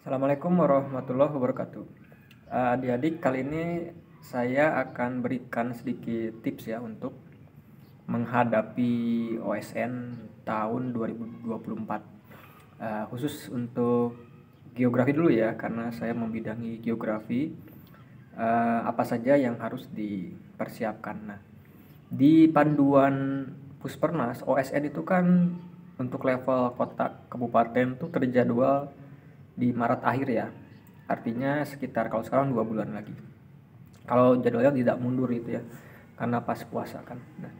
Assalamualaikum warahmatullahi wabarakatuh. Adik-adik, kali ini saya akan berikan sedikit tips ya untuk menghadapi OSN tahun 2024. Khusus untuk geografi dulu ya, karena saya membidangi geografi. Apa saja yang harus dipersiapkan. Nah, di panduan Puspernas, OSN itu kan untuk level kota kabupaten tuh terjadwal di Maret akhir ya. Artinya sekitar kalau sekarang 2 bulan lagi. Kalau jadwalnya tidak mundur itu ya, karena pas puasa kan. Nah,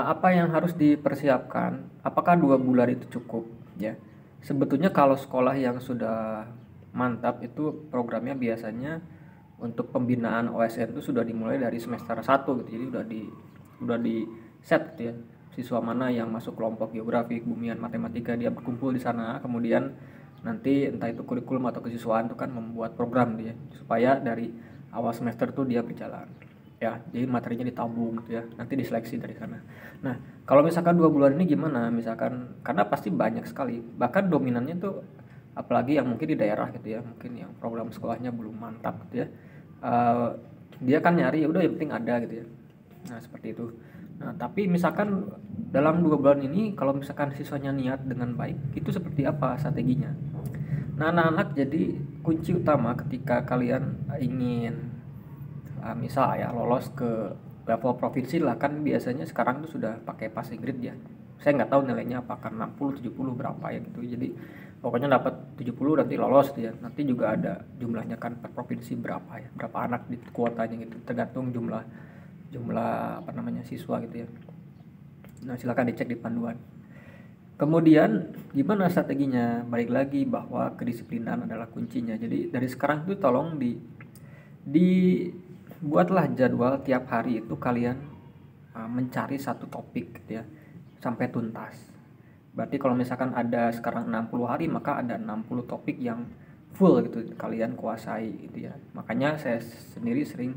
apa yang harus dipersiapkan? Apakah 2 bulan itu cukup? Ya, sebetulnya kalau sekolah yang sudah mantap itu programnya biasanya untuk pembinaan OSN itu sudah dimulai dari semester 1 gitu. Jadi udah di set gitu ya. Siswa mana yang masuk kelompok geografi, kebumian, matematika, dia berkumpul di sana. Kemudian nanti entah itu kurikulum atau kesiswaan itu kan membuat program dia supaya dari awal semester tuh dia berjalan. Ya, jadi materinya ditabung gitu ya. Nanti diseleksi dari sana. Nah, kalau misalkan 2 bulan ini gimana? Misalkan karena pasti banyak sekali. Bahkan dominannya tuh apalagi yang mungkin di daerah gitu ya, mungkin yang program sekolahnya belum mantap gitu ya. Eh, Dia kan nyari ya udah yang penting ada gitu ya. Nah, seperti itu. Nah, tapi misalkan dalam 2 bulan ini kalau misalkan siswanya niat dengan baik, itu seperti apa strateginya? Nah, anak-anak jadi kunci utama ketika kalian ingin misal ya lolos ke level provinsi lah, kan biasanya sekarang tuh sudah pakai passing grade ya. Saya nggak tahu nilainya apakah 60, 70 berapa ya gitu. Jadi pokoknya dapat 70 nanti lolos gitu ya. Nanti juga ada jumlahnya kan per provinsi berapa ya, berapa anak di kuotanya gitu. Tergantung jumlah jumlah apa namanya siswa gitu ya. Nah, silakan dicek di panduan. Kemudian gimana strateginya? Balik lagi bahwa kedisiplinan adalah kuncinya. Jadi dari sekarang tuh tolong dibuatlah jadwal tiap hari itu kalian mencari satu topik gitu ya sampai tuntas. Berarti kalau misalkan ada sekarang 60 hari maka ada 60 topik yang full gitu kalian kuasai gitu ya. Makanya saya sendiri sering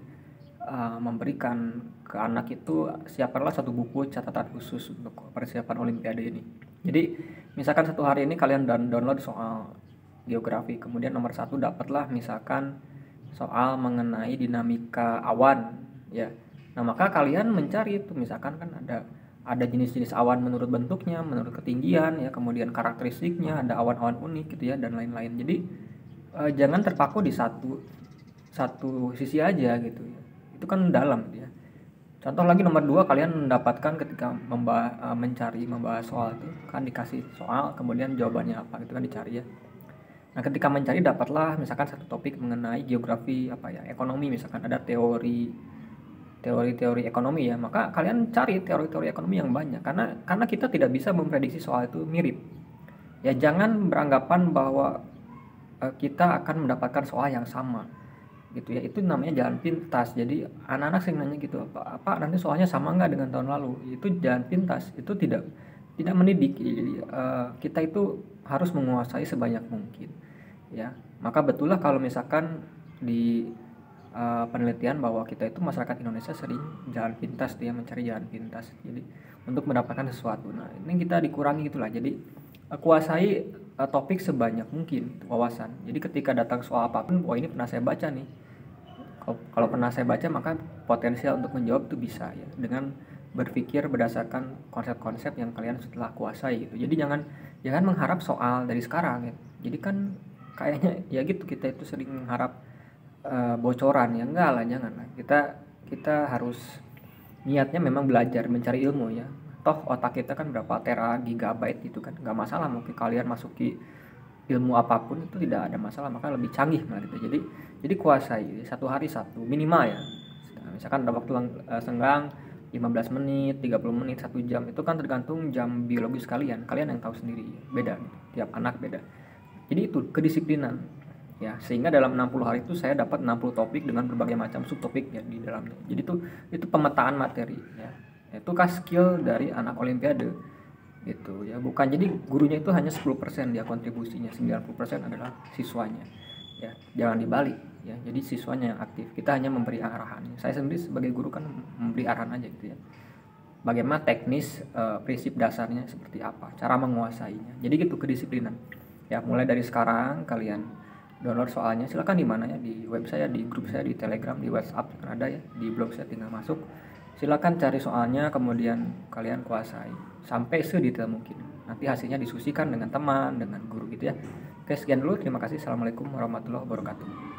memberikan ke anak itu siapkanlah satu buku catatan khusus untuk persiapan olimpiade ini. Jadi misalkan satu hari ini kalian download soal geografi, kemudian nomor satu dapatlah misalkan soal mengenai dinamika awan ya. Nah, maka kalian mencari itu misalkan kan ada jenis-jenis awan menurut bentuknya, menurut ketinggian ya, kemudian karakteristiknya, ada awan-awan unik gitu ya dan lain-lain. Jadi jangan terpaku di satu satu sisi aja gitu ya. Itu kan dalam gitu ya. Contoh lagi nomor 2, kalian mendapatkan ketika membahas soal itu kan dikasih soal kemudian jawabannya apa gitu kan dicari ya. Nah, ketika mencari dapatlah misalkan satu topik mengenai geografi apa ya, ekonomi misalkan ada teori-teori ekonomi ya, maka kalian cari teori-teori ekonomi yang banyak karena kita tidak bisa memprediksi soal itu mirip. Ya jangan beranggapan bahwa kita akan mendapatkan soal yang sama gitu ya, itu namanya jalan pintas. Jadi anak-anak sering nanya gitu, apa nanti soalnya sama nggak dengan tahun lalu? Itu jalan pintas, itu tidak mendidik. Jadi kita itu harus menguasai sebanyak mungkin ya. Maka betullah kalau misalkan di penelitian bahwa kita itu masyarakat Indonesia sering jalan pintas, dia mencari jalan pintas jadi untuk mendapatkan sesuatu. Nah, ini kita dikurangi gitulah. Jadi kuasai topik sebanyak mungkin wawasan. Jadi ketika datang soal apapun, oh ini pernah saya baca nih. Kalau pernah saya baca maka potensial untuk menjawab itu bisa ya dengan berpikir berdasarkan konsep-konsep yang kalian setelah kuasai gitu. Jadi jangan jangan mengharap soal dari sekarang ya. Jadi kan kayaknya ya gitu, kita itu sering mengharap bocoran ya, enggak lah, jangan lah. Kita harus niatnya memang belajar mencari ilmu ya. Toh otak kita kan berapa tera gigabyte gitu kan, nggak masalah mungkin kalian masuki ilmu apapun itu tidak ada masalah, maka lebih canggih malah gitu. Jadi kuasai satu hari satu minimal ya. Nah, misalkan ada waktu senggang 15 menit, 30 menit, 1 jam, itu kan tergantung jam biologis kalian yang tahu sendiri, beda gitu. Tiap anak beda. Jadi itu kedisiplinan ya, sehingga dalam 60 hari itu saya dapat 60 topik dengan berbagai macam subtopik ya di dalamnya. Jadi itu pemetaan materi ya. Itu kan skill dari anak olimpiade gitu ya. Bukan jadi gurunya itu hanya 10% dia kontribusinya, 90% adalah siswanya. Ya, jangan dibalik ya. Jadi siswanya yang aktif. Kita hanya memberi arahan. Saya sendiri sebagai guru kan memberi arahan aja gitu ya. Bagaimana teknis prinsip dasarnya seperti apa, cara menguasainya. Jadi gitu kedisiplinan. Ya, mulai dari sekarang kalian download soalnya silakan di mana ya, di web saya, di grup saya, di Telegram, di WhatsApp kan ada ya, di blog saya tinggal masuk. Silakan cari soalnya, kemudian kalian kuasai sampai sedetail mungkin. Nanti hasilnya diskusikan dengan teman, dengan guru gitu ya. Oke, sekian dulu. Terima kasih. Assalamualaikum warahmatullahi wabarakatuh.